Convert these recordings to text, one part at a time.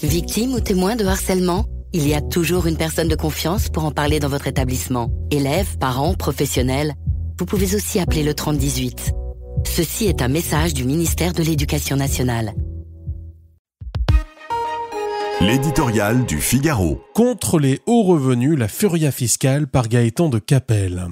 Victime ou témoin de harcèlement ? Il y a toujours une personne de confiance pour en parler dans votre établissement. Élèves, parents, professionnels, vous pouvez aussi appeler le 3018. Ceci est un message du ministère de l'Éducation nationale. L'éditorial du Figaro. Contre les hauts revenus, la furia fiscale par Gaëtan de Capelle.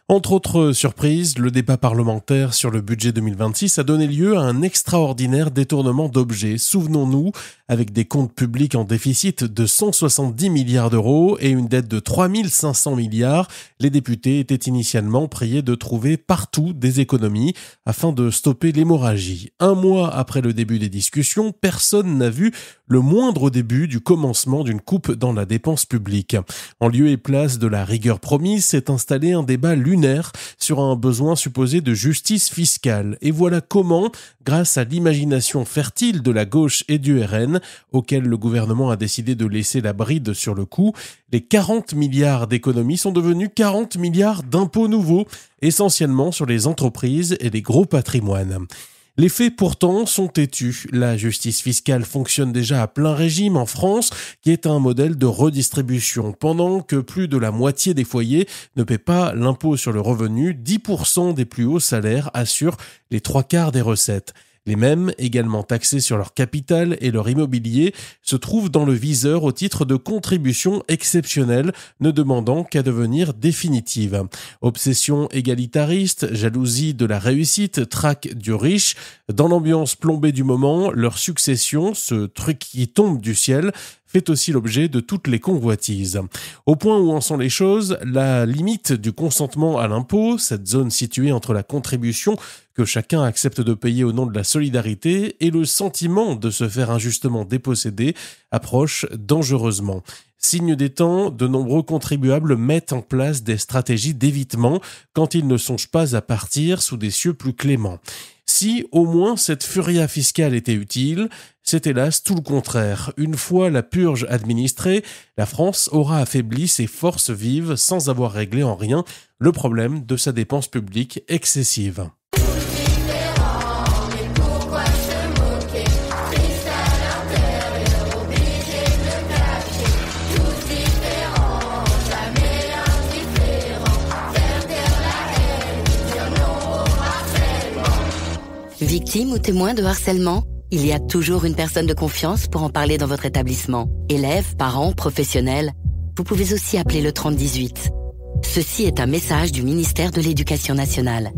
Entre autres surprises, le débat parlementaire sur le budget 2026 a donné lieu à un extraordinaire détournement d'objets. Souvenons-nous, avec des comptes publics en déficit de 170 milliards d'euros et une dette de 3500 milliards, les députés étaient initialement priés de trouver partout des économies afin de stopper l'hémorragie. Un mois après le début des discussions, personne n'a vu le moindre début du commencement d'une coupe dans la dépense publique. En lieu et place de la rigueur promise, s'est installé un débat lunaire sur un besoin supposé de justice fiscale. Et voilà comment, grâce à l'imagination fertile de la gauche et du RN, auquel le gouvernement a décidé de laisser la bride sur le coup, les 40 milliards d'économies sont devenus 40 milliards d'impôts nouveaux, essentiellement sur les entreprises et les gros patrimoines. Les faits pourtant sont têtus. La justice fiscale fonctionne déjà à plein régime en France, qui est un modèle de redistribution. Pendant que plus de la moitié des foyers ne paient pas l'impôt sur le revenu, 10% des plus hauts salaires assurent les 3/4 des recettes. Les mêmes, également taxés sur leur capital et leur immobilier, se trouvent dans le viseur au titre de contributions exceptionnelles, ne demandant qu'à devenir définitives. Obsession égalitariste, jalousie de la réussite, traque du riche. Dans l'ambiance plombée du moment, leur succession, ce truc qui tombe du ciel, fait aussi l'objet de toutes les convoitises. Au point où en sont les choses, la limite du consentement à l'impôt, cette zone située entre la contribution que chacun accepte de payer au nom de la solidarité et le sentiment de se faire injustement déposséder, approche dangereusement. Signe des temps, de nombreux contribuables mettent en place des stratégies d'évitement quand ils ne songent pas à partir sous des cieux plus cléments. Si au moins cette furia fiscale était utile, c'est hélas tout le contraire. Une fois la purge administrée, la France aura affaibli ses forces vives sans avoir réglé en rien le problème de sa dépense publique excessive. Victime ou témoin de harcèlement ? Il y a toujours une personne de confiance pour en parler dans votre établissement. Élèves, parents, professionnels, vous pouvez aussi appeler le 3018. Ceci est un message du ministère de l'Éducation nationale.